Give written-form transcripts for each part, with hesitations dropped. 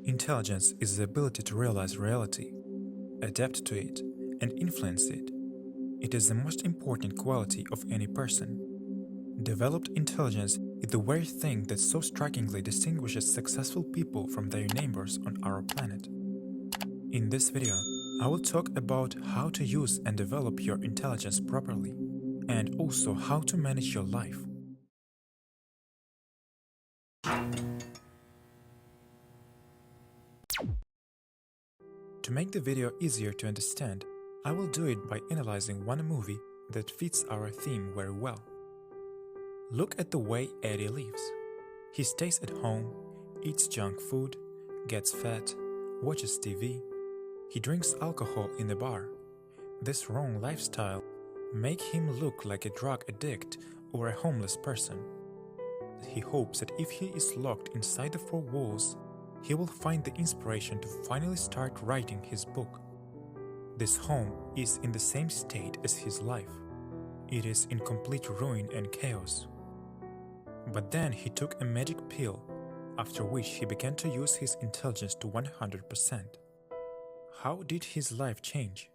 Intelligence is the ability to realize reality, adapt to it, and influence it. It is the most important quality of any person. Developed intelligence is the very thing that so strikingly distinguishes successful people from their neighbors on our planet. In this video, I will talk about how to use and develop your intelligence properly, and also how to manage your life. To make the video easier to understand, I will do it by analyzing one movie that fits our theme very well. Look at the way Eddie lives. He stays at home, eats junk food, gets fat, watches TV. He drinks alcohol in the bar. This wrong lifestyle makes him look like a drug addict or a homeless person. He hopes that if he is locked inside the four walls, he will find the inspiration to finally start writing his book. This home is in the same state as his life. It is in complete ruin and chaos. But then he took a magic pill, after which he began to use his intelligence to 100%. How did his life change?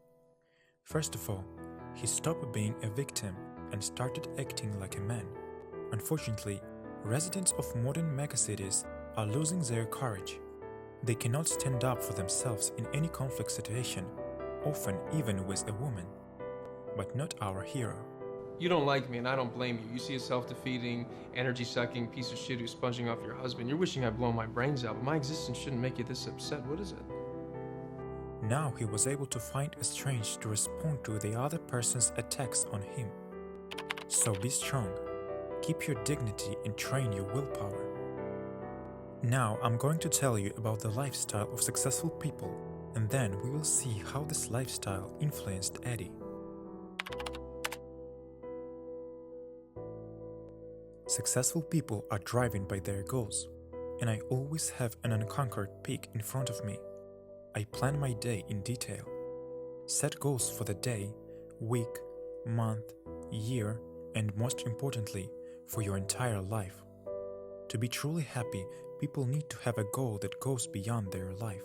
First of all, he stopped being a victim and started acting like a man. Unfortunately, residents of modern megacities are losing their courage. They cannot stand up for themselves in any conflict situation, often even with a woman. But not our hero. You don't like me, and I don't blame you. You see a self-defeating, energy-sucking piece of shit who's sponging off your husband. You're wishing I'd blow my brains out, but my existence shouldn't make you this upset. What is it? Now he was able to find a strength to respond to the other person's attacks on him. So be strong, keep your dignity and train your willpower. Now I'm going to tell you about the lifestyle of successful people, and then we will see how this lifestyle influenced Eddie. Successful people are driven by their goals, and I always have an unconquered peak in front of me. I plan my day in detail. Set goals for the day, week, month, year, and most importantly, for your entire life. To be truly happy, people need to have a goal that goes beyond their life.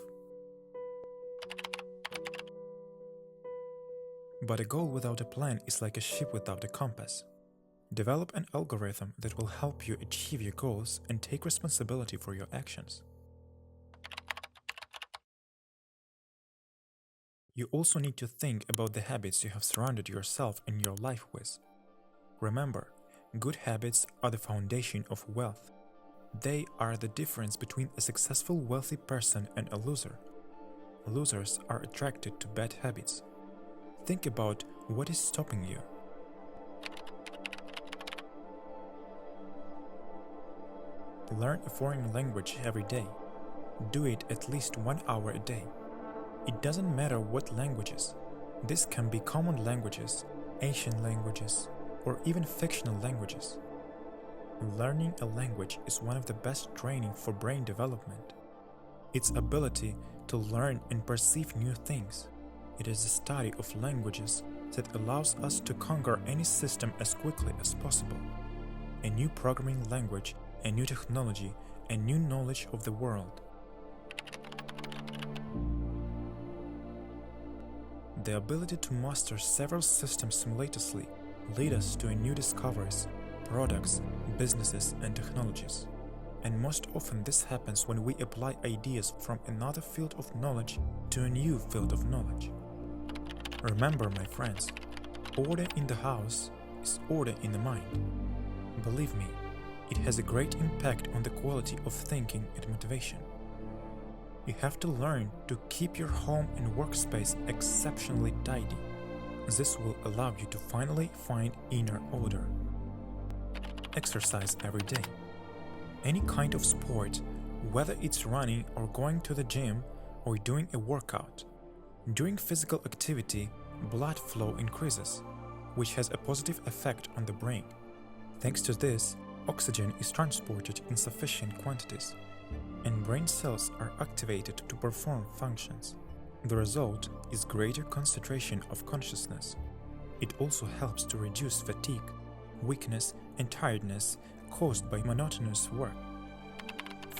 But a goal without a plan is like a ship without a compass. Develop an algorithm that will help you achieve your goals and take responsibility for your actions. You also need to think about the habits you have surrounded yourself and your life with. Remember, good habits are the foundation of wealth. They are the difference between a successful wealthy person and a loser. Losers are attracted to bad habits. Think about what is stopping you. Learn a foreign language every day. Do it at least 1 hour a day. It doesn't matter what languages. This can be common languages, ancient languages, or even fictional languages. Learning a language is one of the best training for brain development. Its ability to learn and perceive new things. It is the study of languages that allows us to conquer any system as quickly as possible. A new programming language, a new technology, a new knowledge of the world. The ability to master several systems simultaneously lead us to new discoveries, products, businesses, and technologies. And most often this happens when we apply ideas from another field of knowledge to a new field of knowledge. Remember, my friends, order in the house is order in the mind. Believe me, it has a great impact on the quality of thinking and motivation. You have to learn to keep your home and workspace exceptionally tidy. This will allow you to finally find inner order. Exercise every day. Any kind of sport, whether it's running or going to the gym or doing a workout. During physical activity, blood flow increases, which has a positive effect on the brain. Thanks to this, oxygen is transported in sufficient quantities, and brain cells are activated to perform functions. The result is greater concentration of consciousness. It also helps to reduce fatigue, weakness, and tiredness caused by monotonous work.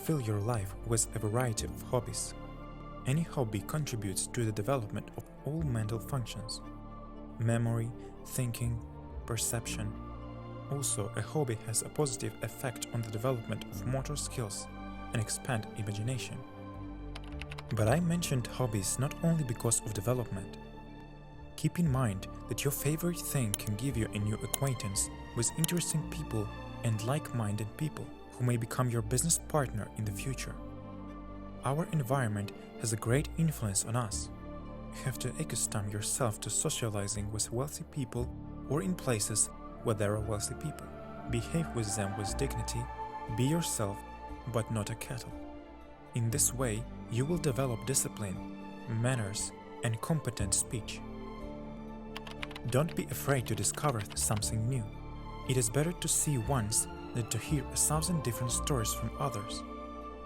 fill your life with a variety of hobbies. Any hobby contributes to the development of all mental functions: memory, thinking, perception. Also, a hobby has a positive effect on the development of motor skills and expand imagination. But I mentioned hobbies not only because of development. Keep in mind that your favorite thing can give you a new acquaintance with interesting people and like-minded people who may become your business partner in the future. Our environment has a great influence on us. You have to accustom yourself to socializing with wealthy people or in places where there are wealthy people. Behave with them with dignity, be yourself, but not a cattle. In this way, you will develop discipline, manners, and competent speech. Don't be afraid to discover something new. It is better to see once than to hear 1,000 different stories from others.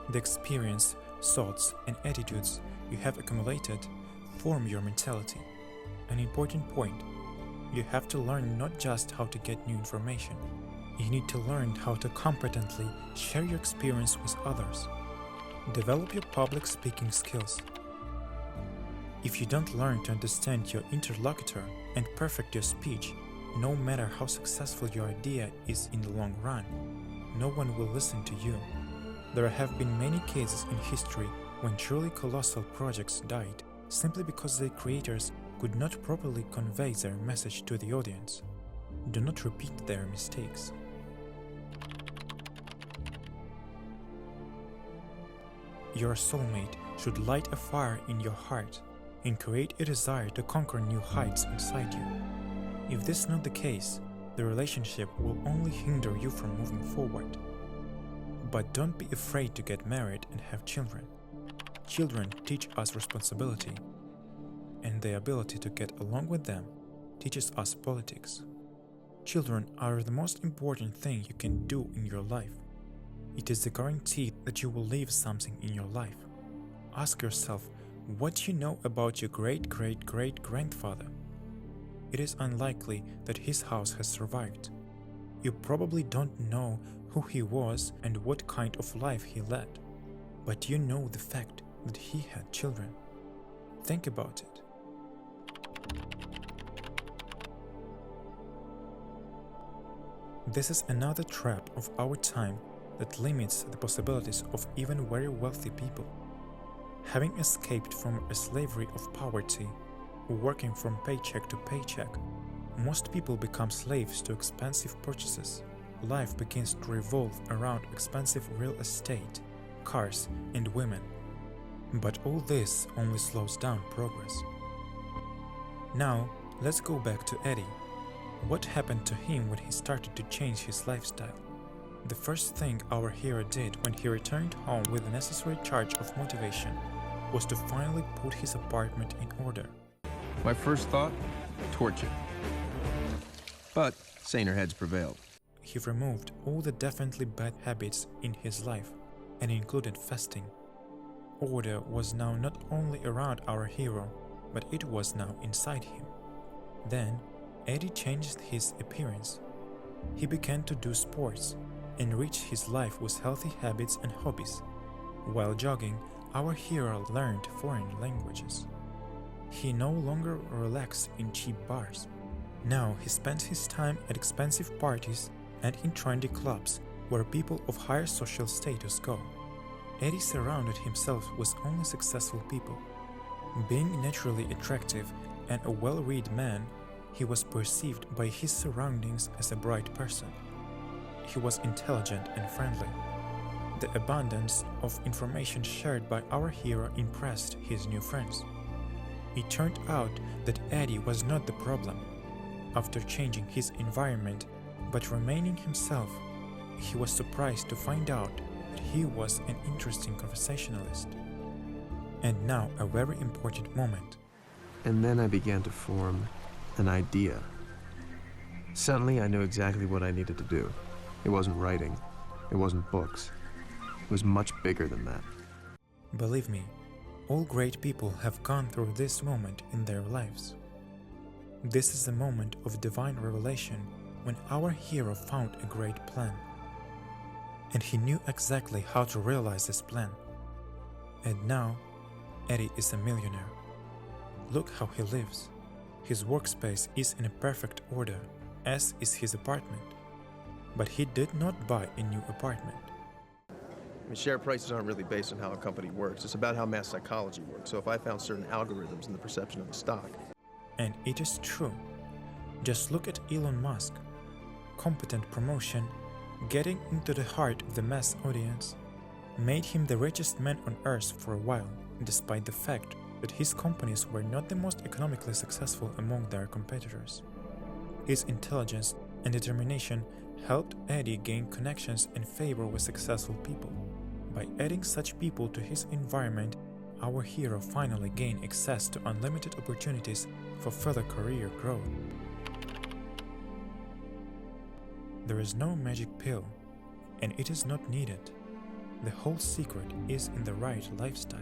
The experience, thoughts, and attitudes you have accumulated form your mentality. An important point: you have to learn not just how to get new information. You need to learn how to competently share your experience with others. Develop your public speaking skills. If you don't learn to understand your interlocutor and perfect your speech, no matter how successful your idea is in the long run, no one will listen to you. There have been many cases in history when truly colossal projects died simply because their creators could not properly convey their message to the audience. Do not repeat their mistakes. Your soulmate should light a fire in your heart and create a desire to conquer new heights inside you. If this is not the case, the relationship will only hinder you from moving forward. But don't be afraid to get married and have children. Children teach us responsibility, and the ability to get along with them teaches us politics. Children are the most important thing you can do in your life. It is a guarantee that you will leave something in your life. Ask yourself what you know about your great-great-great-grandfather. It is unlikely that his house has survived. You probably don't know who he was and what kind of life he led, but you know the fact that he had children. Think about it. This is another trap of our time that limits the possibilities of even very wealthy people. Having escaped from a slavery of poverty, working from paycheck to paycheck, most people become slaves to expensive purchases. Life begins to revolve around expensive real estate, cars, and women. But all this only slows down progress. Now, let's go back to Eddie. What happened to him when he started to change his lifestyle? The first thing our hero did when he returned home with the necessary charge of motivation was to finally put his apartment in order. My first thought? Torch it. But saner heads prevailed. He removed all the definitely bad habits in his life and included fasting. Order was now not only around our hero, but it was now inside him. Then, Eddie changed his appearance. He began to do sports, enrich his life with healthy habits and hobbies. While jogging, our hero learned foreign languages. He no longer relaxed in cheap bars. Now he spent his time at expensive parties and in trendy clubs where people of higher social status go. Eddie surrounded himself with only successful people. Being naturally attractive and a well-read man, he was perceived by his surroundings as a bright person. He was intelligent and friendly. The abundance of information shared by our hero impressed his new friends. It turned out that Eddie was not the problem. After changing his environment but remaining himself, he was surprised to find out that he was an interesting conversationalist. And now a very important moment. And then I began to form an idea. Suddenly I knew exactly what I needed to do. It wasn't writing. It wasn't books. It was much bigger than that. Believe me, all great people have gone through this moment in their lives. This is a moment of divine revelation when our hero found a great plan. and he knew exactly how to realize his plan. And now, Eddie is a millionaire. Look how he lives. His workspace is in a perfect order, as is his apartment. But he did not buy a new apartment. I mean, share prices aren't really based on how a company works. It's about how mass psychology works. So if I found certain algorithms in the perception of a stock. And it is true. Just look at Elon Musk. Competent promotion, getting into the heart of the mass audience, made him the richest man on earth for a while, despite the fact that his companies were not the most economically successful among their competitors. His intelligence and determination helped Eddie gain connections and favor with successful people. By adding such people to his environment, our hero finally gained access to unlimited opportunities for further career growth. There is no magic pill, and it is not needed. The whole secret is in the right lifestyle.